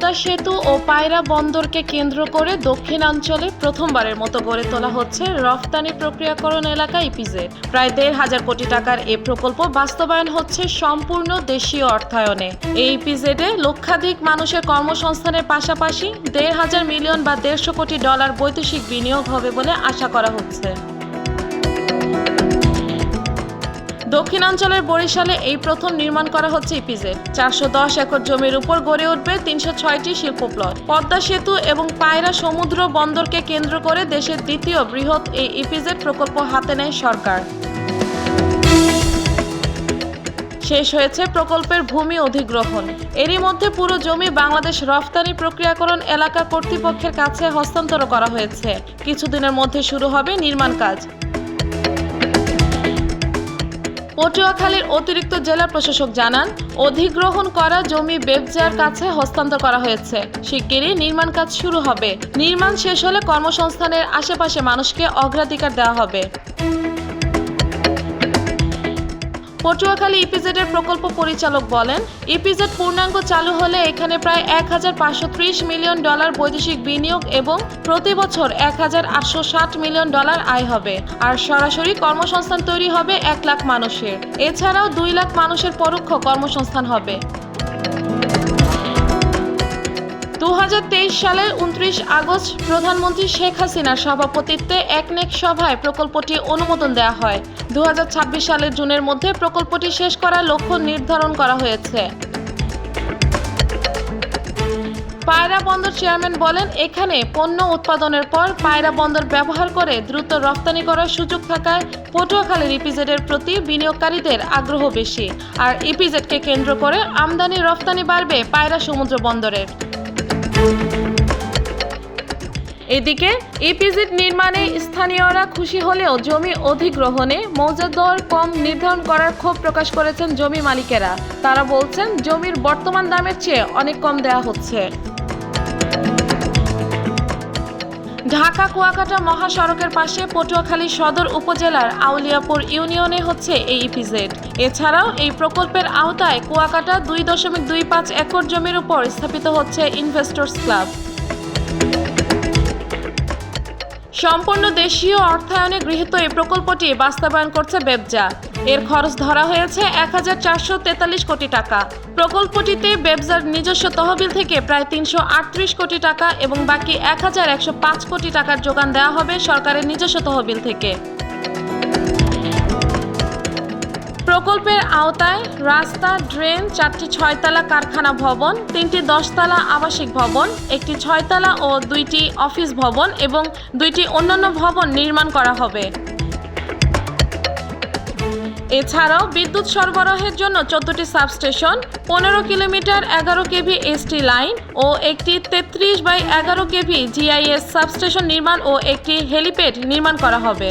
পদ্মা সেতু ও পায়রা বন্দরকে কেন্দ্র করে দক্ষিণাঞ্চলে প্রথমবারের মতো গড়ে তোলা হচ্ছে রফতানি প্রক্রিয়াকরণ এলাকা ইপিজেড। প্রায় ১,৫০০ কোটি টাকার এ প্রকল্প বাস্তবায়ন হচ্ছে সম্পূর্ণ দেশীয় অর্থায়নে। এই ইপিজেডে লক্ষাধিক মানুষের কর্মসংস্থানের পাশাপাশি ১,৫০০ মিলিয়ন বা $১৫০ কোটি বৈদেশিক বিনিয়োগ হবে বলে আশা করা হচ্ছে। দক্ষিণাঞ্চলের বরিশালে এই প্রথম নির্মাণ করা হচ্ছে ইপিজেড। ৪১০ একর জমির উপর গড়ে উঠবে ৩০৬টি শিল্প প্লট। পদ্মা সেতু এবং পায়রা সমুদ্র বন্দরকে কেন্দ্র করে দেশের দ্বিতীয় বৃহৎ এই ইপিজেড প্রকল্প হাতে নেয় সরকার। শেষ হয়েছে প্রকল্পের ভূমি অধিগ্রহণ। এরই মধ্যে পুরো জমি বাংলাদেশ রফতানি প্রক্রিয়াকরণ এলাকা কর্তৃপক্ষের কাছে হস্তান্তর করা হয়েছে। কিছুদিনের মধ্যে শুরু হবে নির্মাণ কাজ। পটুয়াখালীর অতিরিক্ত জেলা প্রশাসক জানান, অধিগ্রহণ করা জমি বেবজার কাছে হস্তান্তর করা হয়েছে। শিগগিরই নির্মাণ কাজ শুরু হবে। নির্মাণ শেষ হলে কর্মসংস্থানের আশেপাশে মানুষকে অগ্রাধিকার দেওয়া হবে। পটুয়াখালী ইপিজেডের প্রকল্প পরিচালক বলেন, ইপিজেড পূর্ণাঙ্গ চালু হলে এখানে প্রায় $১,৫৩০ মিলিয়ন বৈদেশিক বিনিয়োগ এবং প্রতি বছর $১,৮৬০ মিলিয়ন আয় হবে। আর সরাসরি কর্মসংস্থান তৈরি হবে ১ লাখ মানুষের। এছাড়াও ২ লাখ মানুষের পরোক্ষ কর্মসংস্থান হবে। ২০২৩ সালের ২৯ আগস্ট প্রধানমন্ত্রী শেখ হাসিনার সভাপতিত্বে একনেক সভায় প্রকল্পটি অনুমোদন দেওয়া হয়। ২০২৬ সালের জুনের মধ্যে প্রকল্পটি শেষ করার লক্ষ্য নির্ধারণ করা হয়েছে। পায়রা বন্দর চেয়ারম্যান বলেন, এখানে পণ্য উৎপাদনের পর পায়রা বন্দর ব্যবহার করে দ্রুত রফতানি করার সুযোগ থাকায় পটুয়াখালীর ইপিজেডের প্রতি বিনিয়োগকারীদের আগ্রহ বেশি। আর ইপিজেডকে কেন্দ্র করে আমদানি রফতানি বাড়বে পায়রা সমুদ্র বন্দরের। এদিকে ইপিজেড নির্মাণে স্থানীয়রা খুশি হলেও জমি অধিগ্রহণে মৌজা দর কম নির্ধারণ করার ক্ষোভ প্রকাশ করেছেন জমি মালিকেরা। তারা বলছেন, জমির বর্তমান দামের চেয়ে অনেক কম দেওয়া হচ্ছে। ঢাকা কুয়াকাটা মহাসড়কের পাশে পটুয়াখালী সদর উপজেলার আউলিয়াপুর ইউনিয়নে হচ্ছে এই ইপিজেড। এছাড়াও এই প্রকল্পের আওতায় কুয়াকাটা ২.২৫ একর জমির উপর স্থাপিত হচ্ছে ইনভেস্টর্স ক্লাব। সম্পূর্ণ দেশীয় অর্থায়নে গৃহীত এই প্রকল্পটি বাস্তবায়ন করছে বেবজা। এর খরচ ধরা হয়েছে $১,৪৪৩ কোটি টাকা। প্রকল্পটিতে বেবজার নিজস্ব তহবিল থেকে প্রায় $৩৩৮ কোটি টাকা এবং বাকি $১,১০৫ কোটি টাকার যোগান দেওয়া হবে সরকারের নিজস্ব তহবিল থেকে। প্রকল্পের আওতায় রাস্তা, ড্রেন, 4টি 6 কারখানা ভবন, 3টি 10 তলা আবাসিক ভবন, একটি 6 তলা ও 2টি অফিস ভবন এবং 2টি অন্যান্য ভবন নির্মাণ করা হবে। এছাড়াও বিদ্যুৎ সরবরাহের জন্য 14টি substation, 15 kilometre 11 KV ST line ও একটি 33/11 কেভি জিআইএস সাবস্টেশন নির্মাণ ও একটি হেলিপ্যাড নির্মাণ করা হবে।